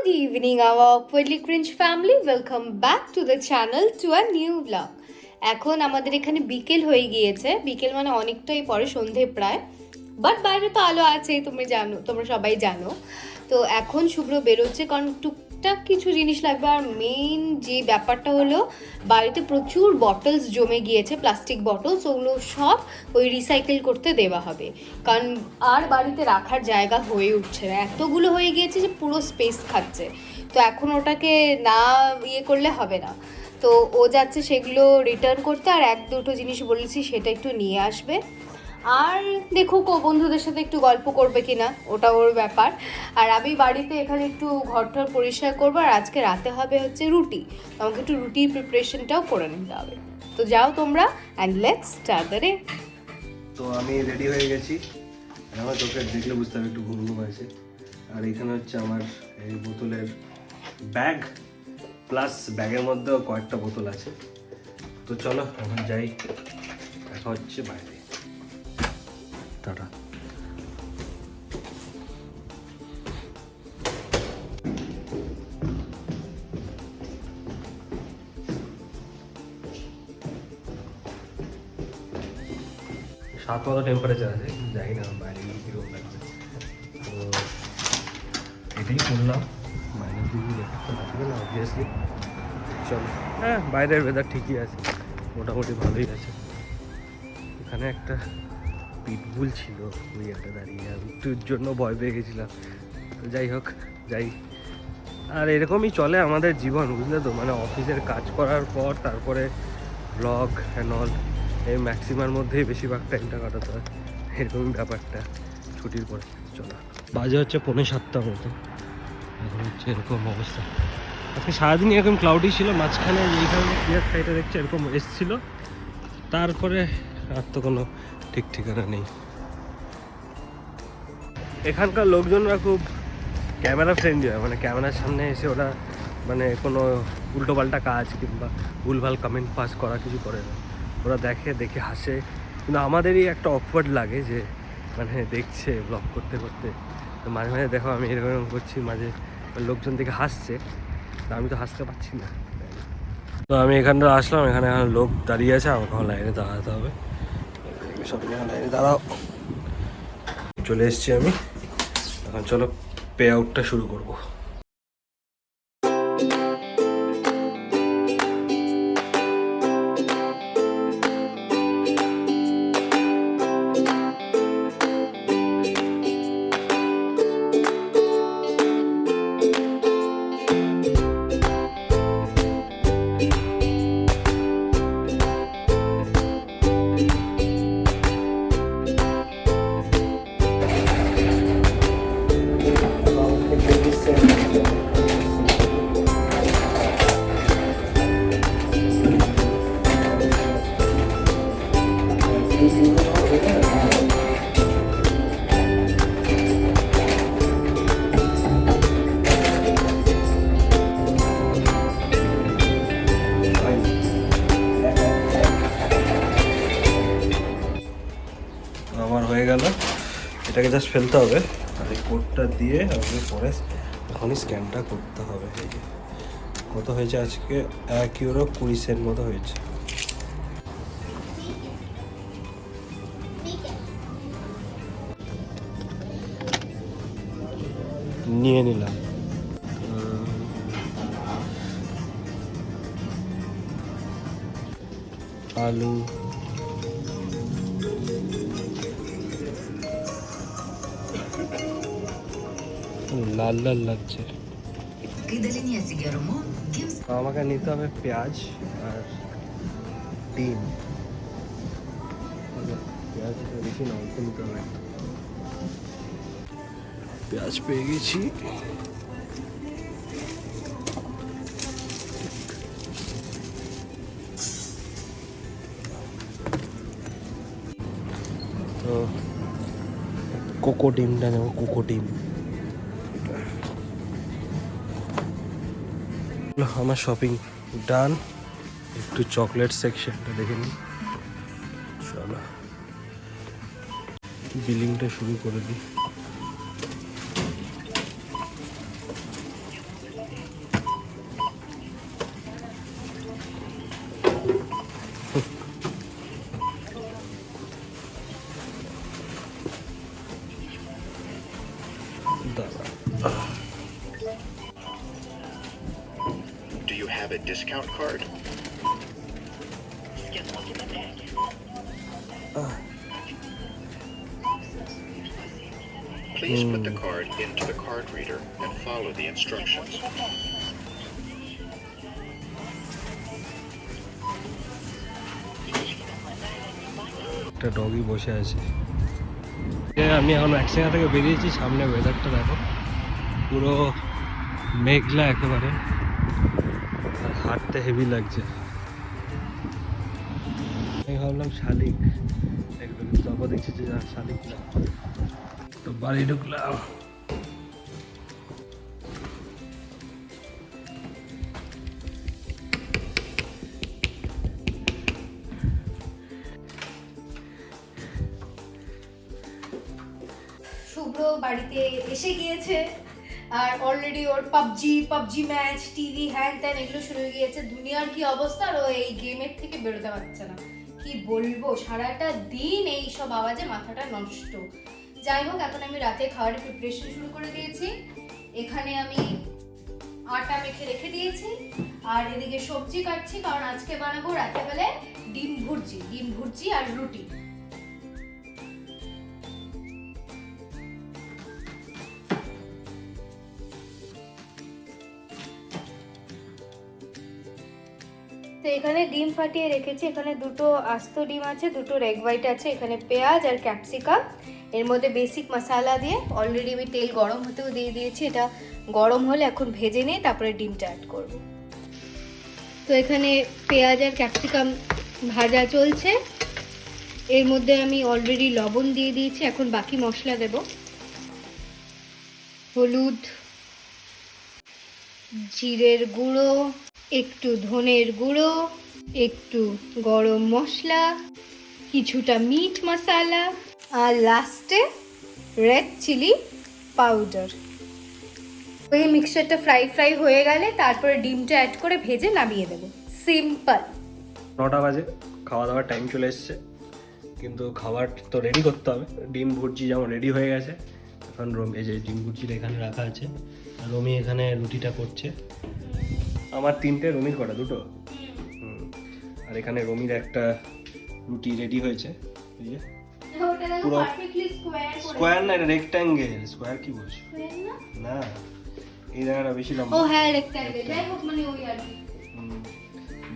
evening, our awkwardly cringe family. Welcome back to the channel to a new vlog. এখন আমাদের এখানে বিকেল হয়ে গিয়েছে, বিকেল মানে অনেকটাই পরে, সন্ধে প্রায়, বাট বাইরে তো আলো আছেই, তোমরা সবাই জানো। তো এখন শুভ্র বেরোচ্ছে কারণ টুকটাক কিছু জিনিস লাগবে। আর মেইন যে ব্যাপারটা হলো, বাড়িতে প্রচুর বটলস জমে গিয়েছে, প্লাস্টিক বটলস, ওগুলো সব ওই রিসাইকেল করতে দেওয়া হবে। কারণ আর বাড়িতে রাখার জায়গা হয়ে উঠছে না, এতগুলো হয়ে গিয়েছে যে পুরো স্পেস খাচ্ছে। তো এখন ওটাকে না ইয়ে করলে হবে না। তো ও যাচ্ছে সেগুলো রিটার্ন করতে, আর এক দুটো জিনিস বলেছি সেটা একটু নিয়ে আসবে। আর দেখুক ও বন্ধুদের সাথে একটু গল্প করবে কিনা, ওটা ওর ব্যাপার। আর আমি বাড়িতে এখানে একটু ঘরটর পরিষ্কার করবো। আর আজকে রাতে হবে হচ্ছে রুটি, আমাকে একটু রুটির প্রিপারেশনটাও করে নিতে হবে। তো যাও তোমরা, and let's start the day. তো আমি রেডি হয়ে গেছি। আমার তোকে দেখলে বুঝতে হবে একটু ঘুম ঘুম আছে। আর এখানে হচ্ছে আমার এই বোতলের ব্যাগ, প্লাস ব্যাগের মধ্যেও কয়েকটা বোতল আছে। তো চলো এখন যাই, দেখা হচ্ছে বাইরে। টাটা। সাত মতো টেম্পারেচার আছে, যাই না বাইরে গিয়ে কীরকম লাগবে। তো এটাই করলাম, মাইনাস ডিগ্রি দেখতে লাগবে না অবভিয়াসলি। চলো, হ্যাঁ বাইরের ওয়েদার ঠিকই আছে, মোটামুটি ভালোই আছে। এখানে একটা পিটবুল ছিল ওই একটা দাঁড়িয়ে, আমি একটুর জন্য ভয় পেয়ে গেছিলাম। যাই হোক, যাই। আর এরকমই চলে আমাদের জীবন, বুঝলে তো, মানে অফিসের কাজ করার পর তারপরে ব্লগ অ্যান্ড অল, এই ম্যাক্সিমার মধ্যেই বেশিরভাগ টাইমটা কাটাতে হয়। এরকমই ব্যাপারটা ছুটির পরে। চলো, বাজে হচ্ছে 6:45 মতো, এখন হচ্ছে এরকম অবস্থা। আজকে সারাদিন এরকম ক্লাউডি ছিল, মাঝখানে এইখানে ক্লিয়ার স্কাইটা দেখছে এরকম এসছিল, তারপরে আর তো কোনো ঠিক ঠিকানা নেই। এখানকার লোকজনরা খুব ক্যামেরা ফ্রেন্ডলি হয়, মানে ক্যামেরার সামনে এসে ওরা মানে কোনো উল্টোপাল্টা কাজ কিংবা ভুলভাল কমেন্ট পাস করা কিছু করে না। ওরা দেখে হাসে। কিন্তু আমাদেরই একটা অকওয়ার্ড লাগে যে মানে দেখছে ব্লগ করতে করতে। তো মাঝে মাঝে দেখো আমি এরকম করছি, মাঝে লোকজন দেখে হাসছে, তা আমি তো হাসতে পারছি না। তো আমি এখানটা আসলাম, এখানে লোক দাঁড়িয়ে আছে, আমাকে লাইনে দাঁড়াতে হবে। সব লাইনে দাঁড়াও। চলে এসেছি আমি, এখন চলো পে আউটটা শুরু করবো। আমার হয়ে গেল, এটাকে জাস্ট ফেলতে হবে, আর এই কোডটা দিয়ে আমাকে পরে এখনই স্ক্যানটা করতে হবে। এই যে কত হয়েছে আজকে, €1.20 মতো হয়েছে। নিয়ে নিলাম। আলু, লাল লাল লাগছে। আমাকে নিতে হবে পেঁয়াজ আর ডিম। পেঁয়াজ বেশি না, অল্প নিতে হবে। পেঁয়াজ পেয়ে গেছি। তো কোকো ডিমটা নেব, কোকো ডিম। আমার শপিং ডান, একটু চকলেট সেকশনটা দেখে নিই। চলো বিলিংটা শুরু করে দিই। have a discount card? Please put the card into the card reader and follow the instructions. একটা ডগি বসে আছে। আমি এখন একসাথে থেকে বেরিয়েছি, সামনে ওয়েদারটা দেখো, পুরো মেঘলা একেবারে, আর হাঁটতে হেভি লাগছে। আমি ভাবলাম শালিক একদম, তারপর দেখছি যে শালিক না, তো বাড়ি ঢুকলাম। শুভ্র বাড়িতে এসে গিয়েছে, আর অলরেডি ওর পাবজি ম্যাচ, টিভি, হ্যান ত্যান এগুলো শুরু হয়ে গিয়েছে। দুনিয়ার কি অবস্থা, আর ও এই গেমের থেকে বেরোতে পারছে না। কি বলবো, সারাটা দিন এই সব আওয়াজে মাথাটা নষ্ট। যাই হোক, এখন আমি রাতে খাওয়ার প্রিপারেশন শুরু করে দিয়েছি। এখানে আমি আটা মেখে রেখে দিয়েছি, আর এদিকে সবজি কাটছি, কারণ আজকে বানাবো রাতেবেলায় ডিম ভুর্জি আর রুটি। তো এখানে ডিম ফাটিয়ে রেখেছি, এখানে দুটো আস্ত ডিম আছে, দুটো রেগ হোয়াইট আছে, এখানে পেঁয়াজ আর ক্যাপসিকাম, এর মধ্যে বেসিক মশলা দিয়ে অলরেডি আমি তেল গরম হতেও দিয়ে দিয়েছি। এটা গরম হলে এখন ভেজে নিয়ে তারপরে ডিমটা অ্যাড করব। তো এখানে পেঁয়াজ আর ক্যাপসিকাম ভাজা চলছে, এর মধ্যে আমি অলরেডি লবণ দিয়ে দিয়েছি। এখন বাকি মশলা দেব, হলুদ, জিরের গুঁড়ো, একটু ধনের গুঁড়ো, একটু গরম মশলা, কিছুটা মিট মশলা, আর লাস্টে রেড চিলি পাউডার। ওই মিক্সচারটা ফ্রাই হয়ে গেলে তারপরে ডিমটা অ্যাড করে ভেজে নামিয়ে দেবো। সিম্পল। 9টা বাজে, খাওয়া দাওয়ার টাইম চলে এসছে, কিন্তু খাবার তো রেডি করতে হবে। ডিম ভুর্জি যেমন রেডি হয়ে গেছে, এখন এই যে ডিম ভুর্জিটা এখানে রাখা আছে, আর রমি এখানে রুটিটা করছে। আমার 3টে, রমির কটা? 2টো। আর এখানে রমির একটা রুটি রেডি হয়েছে। এই যে পুরো স্কোয়ার না, এটা রেক্ট্যাঙ্গেল। স্কোয়ার কি বলছো? না, এই জায়গাটা বেশি লম্বা। ও হ্যাঁ, রেক্ট্যাঙ্গেল। যাই হোক, মানে ওই আর কি।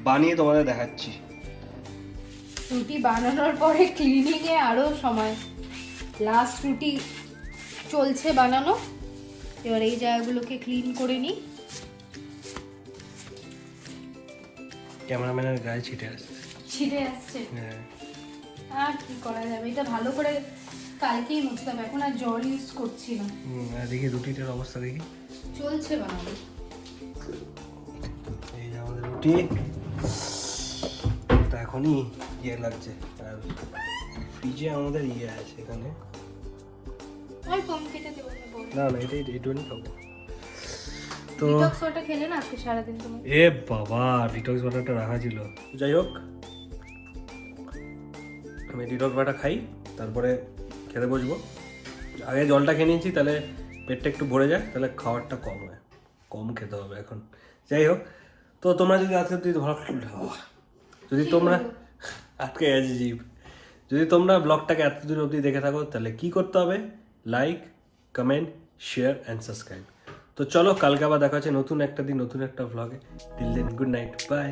বানিয়ে তোমাদের দেখাচ্ছি। রুটি বানানোর পরে ক্লিনিং এ আরো সময়, লাস্ট রুটি চলছে বানানো। এবার এই জায়গাগুলোকে ক্লিন করে নিই। ক্যামেরাম্যানের গায়ে ছিটে আসছে। হ্যাঁ, আর কি করা যাবে, এটা ভালো করে কালকেই মুছতে হবে, এখন আর জল ইউজ করছি না। দেখি রুটিটার অবস্থা দেখি। চলছে বানানো। এই যে আমাদের রুটি, তো এখনই ইয়ে লাগছে। আর ফ্রিজে আমাদের ইয়ে আছে এখানে, আর কম খেতে দেবো না এইটুকুনি খাবো। তো ডিটক্স ওয়াটার খেলে না আজকে সারাদিন তুমি? এ বাবা, ডিটক্স ওয়াটারটা রাখা ছিল। যাই হোক, আমি ডিটক্স ওয়াটার খাই, তারপরে খেতে বসবো। আগে জলটা খেয়ে নিয়েছি, তাহলে পেটটা একটু ভরে যায়, তাহলে খাবারটা কম হয়, কম খেতে হবে এখন। যাই হোক, তো তোমরা যদি আজকে যদি তোমরা আজকে যদি তোমরা ব্লগটাকে এতদূর অবধি দেখে থাকো, তাহলে কি করতে হবে? Like, comment, share and subscribe. তো চলো, কালকে আবার দেখা হচ্ছে নতুন একটা দিন, নতুন একটা ব্লগে। Till then, good night, by.